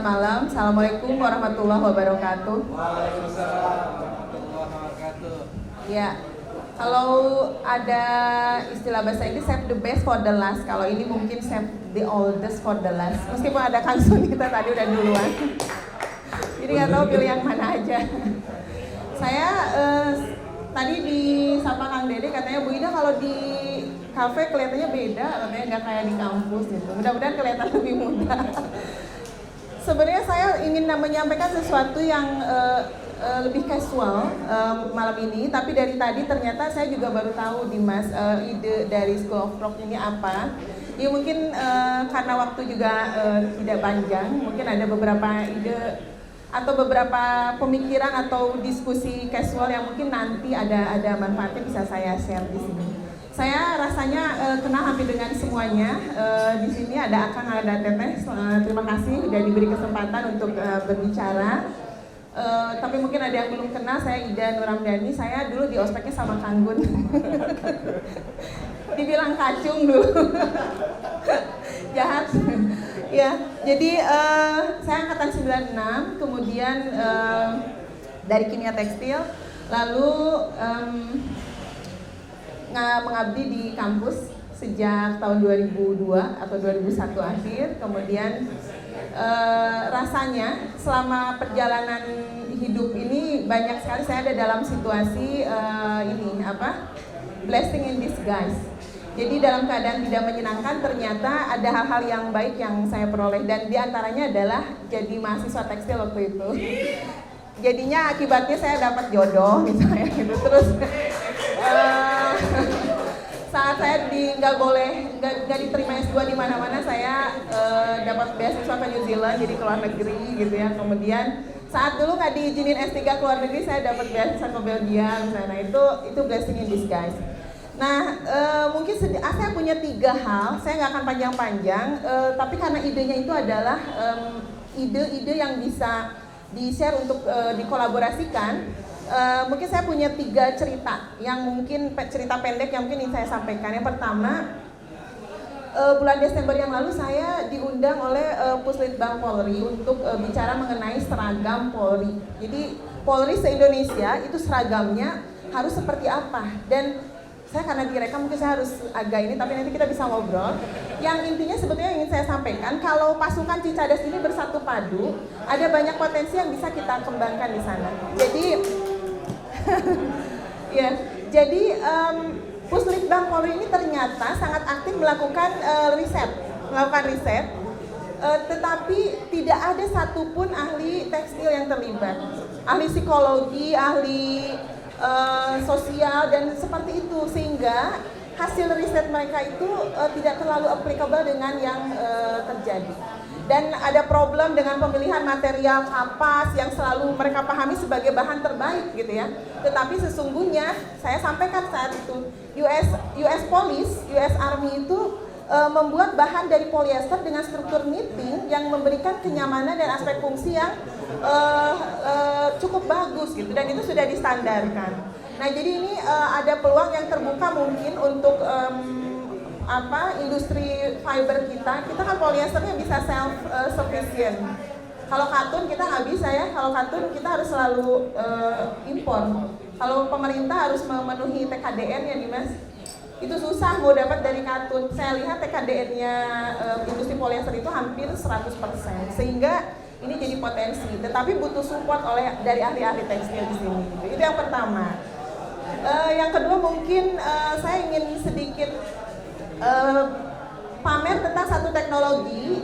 malam. Assalamualaikum warahmatullahi wabarakatuh. Waalaikumsalam warahmatullahi wabarakatuh. Ya, kalau ada istilah bahasa Inggris save the best for the last. Kalau ini mungkin save the oldest for the last. Meskipun ada Kang Sun, kita tadi udah duluan. Jadi nggak tahu pilih yang mana aja. Saya tadi disapa Kang Dede, katanya Bu Ida kalau di kafe kelihatannya beda, katanya nggak kayak di kampus gitu. Mudah-mudahan kelihatan lebih muda. Sebenarnya saya ingin menyampaikan sesuatu yang lebih casual malam ini, tapi dari tadi ternyata saya juga baru tahu Dimas ide dari School of Rock ini apa. Ya mungkin karena waktu juga tidak panjang, mungkin ada beberapa ide atau beberapa pemikiran atau diskusi casual yang mungkin nanti ada manfaatnya bisa saya share di sini. Saya rasanya kenal hampir dengan semuanya. Di sini ada Akang, ada Teteh. Terima kasih sudah diberi kesempatan untuk berbicara. Tapi mungkin ada yang belum kenal, saya Ida Nuramdani. Saya dulu di ospeknya sama Kang Gun. Dibilang kacung dulu. Jahat. Ya, jadi saya angkatan 96, kemudian dari kimia tekstil, lalu mengabdi di kampus sejak tahun 2002 atau 2001 akhir. Kemudian rasanya selama perjalanan hidup ini banyak sekali saya ada dalam situasi blessing in disguise. Jadi dalam keadaan tidak menyenangkan ternyata ada hal-hal yang baik yang saya peroleh, dan diantaranya adalah jadi mahasiswa tekstil waktu itu. Jadinya akibatnya saya dapat jodoh misalnya gitu. Terus saat saya nggak diterima S2 di mana-mana, saya dapat beasiswa ke New Zealand, jadi ke luar negeri gitu ya. Kemudian saat dulu nggak diizinin S3 ke luar negeri, saya dapat beasiswa ke Belgia misalnya. Nah itu blessing in disguise. Nah, mungkin saya punya 3 hal, saya nggak akan panjang-panjang, tapi karena idenya itu adalah ide-ide yang bisa di-share untuk dikolaborasikan, mungkin saya punya 3 cerita, yang mungkin cerita pendek yang mungkin ingin saya sampaikan. Yang pertama, bulan Desember yang lalu saya diundang oleh Puslitbang Polri untuk bicara mengenai seragam Polri. Jadi Polri se-Indonesia itu seragamnya harus seperti apa, dan saya karena direkam mungkin saya harus agak ini, tapi nanti kita bisa ngobrol. Yang intinya sebetulnya ingin saya sampaikan, kalau pasukan Cicadas ini bersatu padu, ada banyak potensi yang bisa kita kembangkan di sana. Jadi, ya, jadi Puslitbang Polri ini ternyata sangat aktif melakukan riset, tetapi tidak ada satupun ahli tekstil yang terlibat, ahli psikologi, ahli sosial dan seperti itu, sehingga hasil riset mereka itu tidak terlalu applicable dengan yang terjadi. Dan ada problem dengan pemilihan material kapas yang selalu mereka pahami sebagai bahan terbaik gitu ya. Tetapi sesungguhnya saya sampaikan saat itu US Police, US Army itu membuat bahan dari polyester dengan struktur knitting yang memberikan kenyamanan dan aspek fungsi yang cukup bagus gitu, dan itu sudah distandarkan. Nah, jadi ini ada peluang yang terbuka mungkin untuk industri fiber kita kan polyesternya bisa self sufficient. Kalau katun kita nggak bisa ya, kalau katun kita harus selalu impor. Kalau pemerintah harus memenuhi TKDN ya Dimas, itu susah mau dapat dari katun. Saya lihat TKDN-nya industri polyester itu hampir 100%, sehingga ini jadi potensi. Tetapi butuh support dari ahli-ahli tekstil di sini. Itu yang pertama. Yang kedua mungkin saya ingin sedikit pamer tentang satu teknologi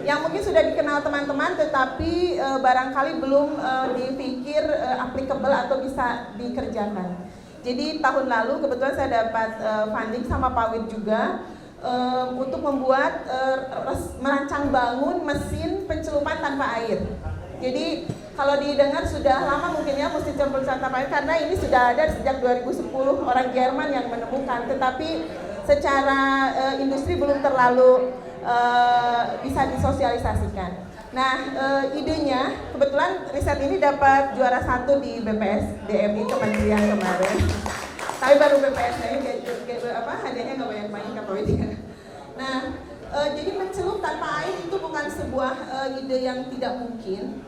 yang mungkin sudah dikenal teman-teman, tetapi barangkali belum dipikir applicable atau bisa dikerjakan. Jadi tahun lalu kebetulan saya dapat funding sama Pak Wid juga untuk membuat merancang bangun mesin pencelupan tanpa air. Jadi kalau didengar sudah lama mungkin ya mesin pencelupan tanpa air, karena ini sudah ada sejak 2010 orang Jerman yang menemukan, tetapi secara industri belum terlalu bisa disosialisasikan. Nah, idenya kebetulan riset ini dapat juara 1 di BPS DMI Kementerian kemarin. Tapi baru BPS-nya hadiahnya nggak banyak-banyak Kak Wid. Nah, Jadi mencelup tanpa air itu bukan sebuah ide yang tidak mungkin.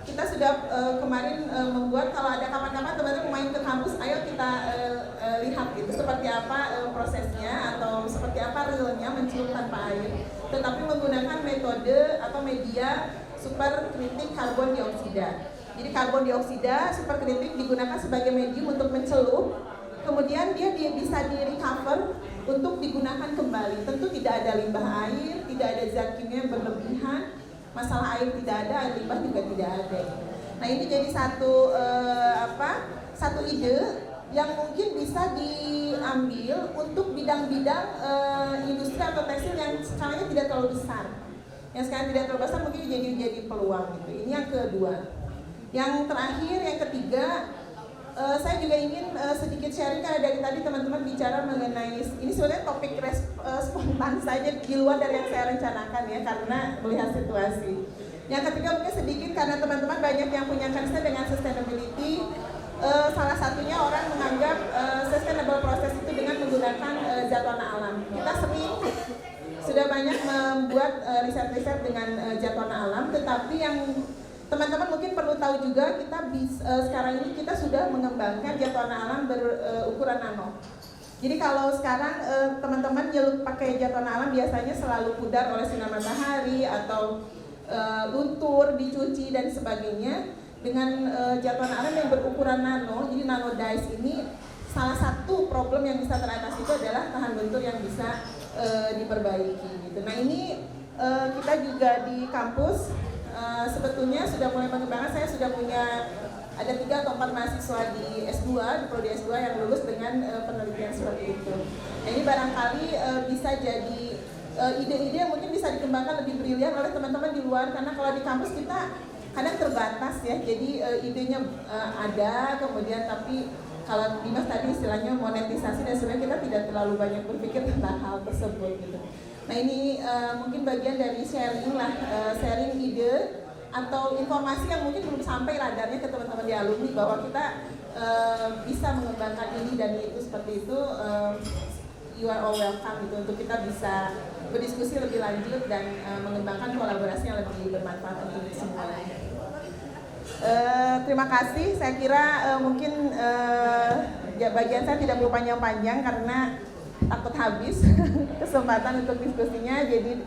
Kita sudah kemarin membuat, kalau ada kapan-kapan teman-teman main ke kampus, ayo kita lihat gitu seperti apa prosesnya atau seperti apa realnya mencelup tanpa air. Tetapi menggunakan metode atau media superkritik karbon dioksida. Jadi karbon dioksida superkritik digunakan sebagai medium untuk mencelup, kemudian dia bisa di-recover untuk digunakan kembali. Tentu tidak ada limbah air, tidak ada zat kimia yang berlebihan. Masalah air tidak ada, air limbah juga tidak ada. Nah ini jadi satu ide yang mungkin bisa diambil untuk bidang-bidang industri atau tekstil yang skalanya tidak terlalu besar. Yang sekarang tidak terlalu besar mungkin jadi peluang gitu. Ini yang kedua. Yang terakhir, yang ketiga, saya juga ingin sedikit sharing karena dari tadi teman-teman bicara mengenai ini sebenarnya topik spontan saja di luar dari yang saya rencanakan ya karena melihat situasi. Yang ketiga mungkin sedikit karena teman-teman banyak yang punya concern dengan sustainability. Salah satunya orang menganggap sustainable process itu dengan menggunakan zat warna alam. Kita sering sudah banyak membuat riset-riset dengan zat warna alam, tetapi yang teman-teman mungkin perlu tahu juga sekarang ini kita sudah mengembangkan zat warna alam berukuran nano. Jadi kalau sekarang teman-teman nyelup pakai zat warna alam biasanya selalu pudar oleh sinar matahari atau luntur, dicuci dan sebagainya. Dengan zat warna alam yang berukuran nano, jadi nano dyes ini salah satu problem yang bisa teratasi itu adalah tahan lentur yang bisa diperbaiki gitu. Nah ini kita juga di kampus sebetulnya sudah mulai mengembangkan. Saya sudah punya ada 3 atau 4 mahasiswa di S2, di prodi S2 yang lulus dengan penelitian seperti itu. Nah ini barangkali bisa jadi ide-ide yang mungkin bisa dikembangkan lebih brilian oleh teman-teman di luar, karena kalau di kampus kita kadang terbatas ya, jadi idenya ada, kemudian tapi kalau Dimas tadi istilahnya monetisasi dan sebenarnya kita tidak terlalu banyak berpikir tentang hal tersebut gitu. Nah ini mungkin bagian dari sharing lah, sharing ide atau informasi yang mungkin belum sampai radarnya ke teman-teman di alumni bahwa kita bisa mengembangkan ini dan itu seperti itu. You are all welcome gitu untuk kita bisa berdiskusi lebih lanjut dan mengembangkan kolaborasi yang lebih bermanfaat untuk semua. Terima kasih. Saya kira mungkin bagian saya tidak perlu panjang-panjang karena takut habis kesempatan untuk diskusinya. Jadi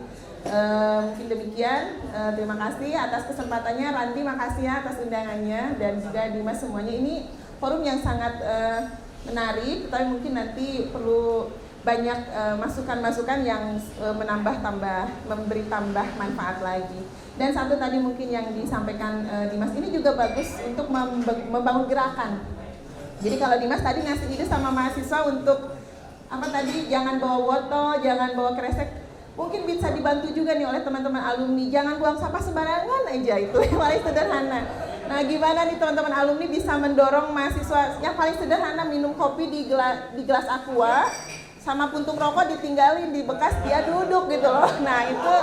mungkin demikian. Terima kasih atas kesempatannya. Randy makasih ya atas undangannya dan juga Dimas semuanya. Ini forum yang sangat menarik, tapi mungkin nanti perlu banyak masukan-masukan yang memberi tambah manfaat lagi. Dan satu tadi mungkin yang disampaikan Dimas ini juga bagus untuk membangun gerakan. Jadi kalau Dimas tadi ngasih ide sama mahasiswa untuk apa tadi, jangan bawa botol, jangan bawa kresek, mungkin bisa dibantu juga nih oleh teman-teman alumni, jangan buang sampah sembarangan aja, itu yang paling sederhana. Nah gimana nih teman-teman alumni bisa mendorong mahasiswa yang paling sederhana minum kopi di gelas aqua, sama puntung rokok ditinggalin di bekas dia duduk gitu loh. Nah itu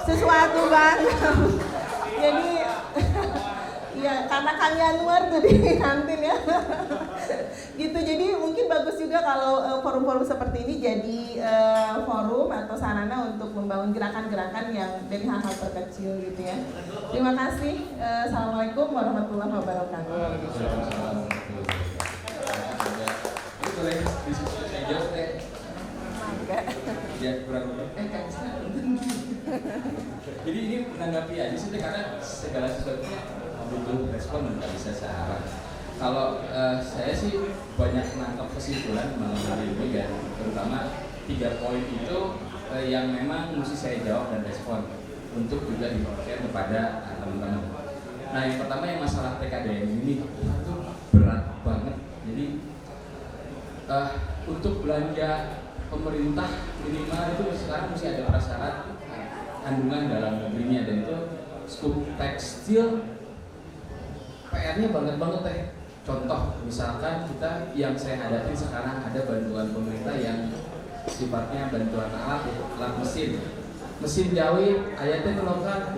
sesuatu banget. Jadi ya karena kami Anwar tuh di kantin ya. Gitu, jadi mungkin bagus juga kalau forum-forum seperti ini jadi forum atau sarana untuk membangun gerakan-gerakan yang dari hal-hal terkecil gitu ya. Terima kasih. Assalamualaikum warahmatullahi wabarakatuh. Boleh diskusi saya jawab deh. Ya kurang jadi ini menanggapi aja sih karena segala sesuatunya butuh respon dan tidak bisa searah. Kalau saya sih banyak menangkap kesimpulan mengenai ini dan terutama 3 poin itu yang memang mesti saya jawab dan respon untuk juga dibagikan kepada teman-teman. Nah yang pertama yang masalah PKDN ini itu berat banget. Jadi untuk belanja pemerintah minimal itu sekarang mesti ada prasyarat kandungan dalam negerinya dan itu skup tekstil PR-nya banget teh. Contoh misalkan kita yang saya hadapi sekarang ada bantuan pemerintah yang sifatnya bantuan alat mesin jawit ayatnya kelokan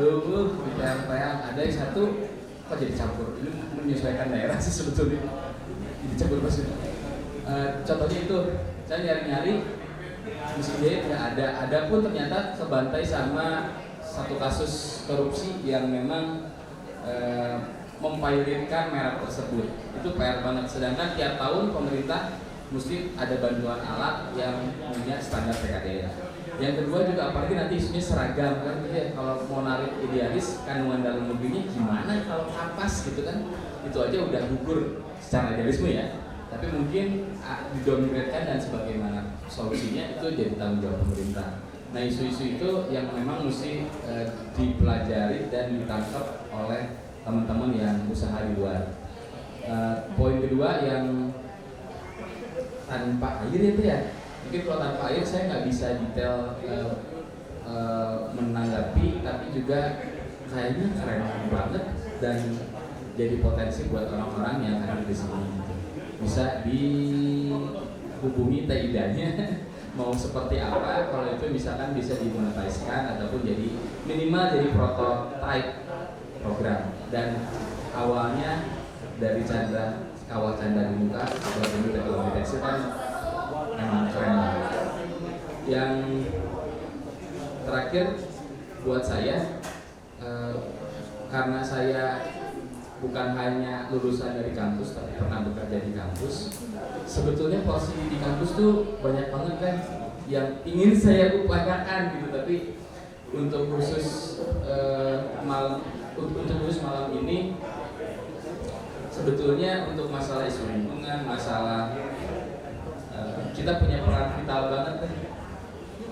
tayang ada yang satu kok jadi campur, ini menyesuaikan daerah sih sebetulnya jadi campur mesin. Contohnya itu saya nyari misi dia nggak ada pun ternyata kebantai sama satu kasus korupsi yang memang mempilotkan merek tersebut. Itu PR banget. Sedangkan tiap tahun pemerintah mesti ada bantuan alat yang punya standar TKD. Yang kedua juga apalagi nanti isunya seragam kan gitu ya. Kalau mau narik idealis kandungan dalam negerinya gimana kalau kapas gitu kan. Itu aja udah gugur secara idealisme ya. Tapi mungkin didowngrade-kan dan sebagaimana solusinya itu jadi tanggung jawab pemerintah. Nah isu-isu itu yang memang mesti dipelajari dan ditangkap oleh teman-teman yang usaha di luar. Poin kedua yang tanpa air itu ya, mungkin kalau tanpa air saya nggak bisa detail menanggapi, tapi juga kayaknya keren banget dan jadi potensi buat orang-orang yang ada di sini. Bisa dihubungi TIDA-nya mau seperti apa, kalau itu misalkan bisa dimonetizekan ataupun jadi minimal jadi prototype program. Dan awalnya dari kawal canda di muka buat ini teknologi tekstil kan memang keren banget. Yang terakhir buat saya karena saya bukan hanya lulusan dari kampus tapi pernah bekerja di kampus, sebetulnya porsi di kampus tuh banyak banget kan yang ingin saya upayakan gitu, tapi untuk khusus malam ini sebetulnya untuk masalah isu lingkungan, masalah kita punya peran vital banget kan.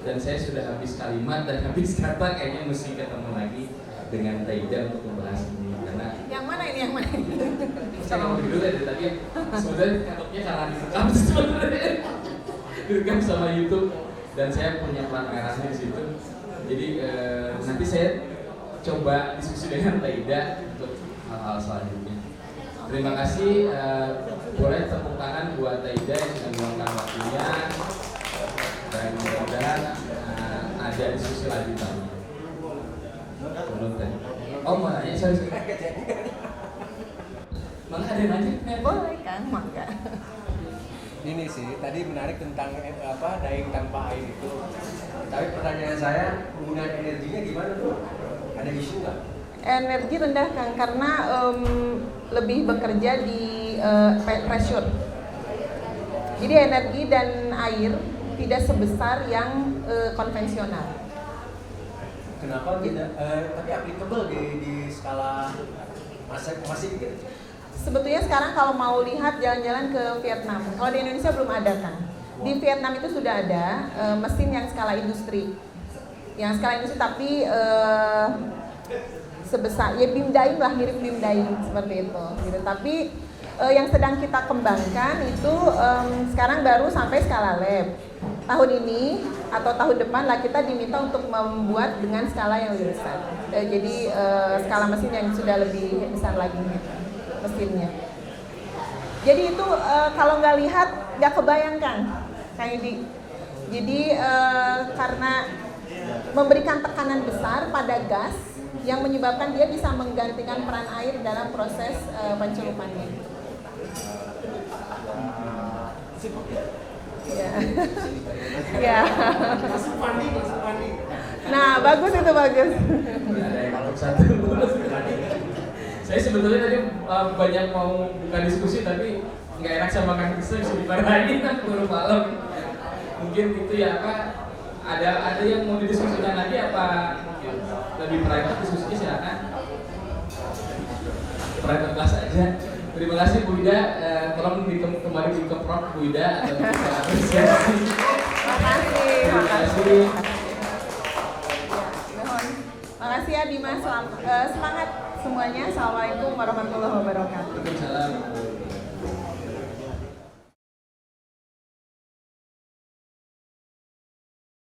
Dan saya sudah habis kalimat dan habis kata, kayaknya mesti ketemu lagi dengan Taida untuk membahas ini karena yang mana ini yang mana? Saya ngomong dulu ya tadi sebenarnya cakepnya karena direkam sebenarnya direkam sama YouTube dan saya punya plat merahnya di situ. Jadi nanti saya coba diskusi dengan Taida untuk hal-hal selanjutnya. Terima kasih, boleh tepuk tangan buat Taida yang sudah meluangkan waktunya dan mudah-mudahan ada diskusi lanjutannya. Oh mau nanya, sorry. Malah ada yang nanya? Boleh kan, mangga. Ini sih tadi menarik tentang dayung tanpa air itu. Tapi pertanyaan saya, penggunaan energinya gimana tuh? Ada isu nggak? Energi rendah kan karena lebih bekerja di pressure. Jadi energi dan air tidak sebesar yang konvensional. Kenapa tidak? Tapi applicable di skala masing-masing gitu. Sebetulnya sekarang kalau mau lihat jalan-jalan ke Vietnam, kalau di Indonesia belum ada kan. Di Vietnam itu sudah ada mesin yang skala industri. Yang skala industri tapi sebesar ya beam dying lah, mirip beam dying seperti itu gitu. Tapi yang sedang kita kembangkan itu sekarang baru sampai skala lab. Tahun ini atau tahun depan lah kita diminta untuk membuat dengan skala yang lebih besar. Jadi skala mesin yang sudah lebih besar lagi gitu, mesinnya. Jadi itu kalau nggak lihat nggak kebayangkan, Kang Yudi. Jadi karena memberikan tekanan besar pada gas yang menyebabkan dia bisa menggantikan peran air dalam proses pencelupannya. Ya. Ya. Nah, bagus itu bagus. Ada yang takut satu. Saya sebetulnya tadi banyak mau buka diskusi tapi nggak enak sama Kang Krisna bisa dimarahin baru malam. Mungkin itu ya apa? Ada yang mau didiskusikan lagi apa? Mungkin lebih private diskusinya silakan. Private class aja. Terima kasih Bu Ida, tolong kembali dikeprok Bu Ida atau apresiasi. Makasih. Terima kasih. Makasih ya Dimas, semangat semuanya. Assalamualaikum warahmatullahi wabarakatuh. Waalaikumsalam.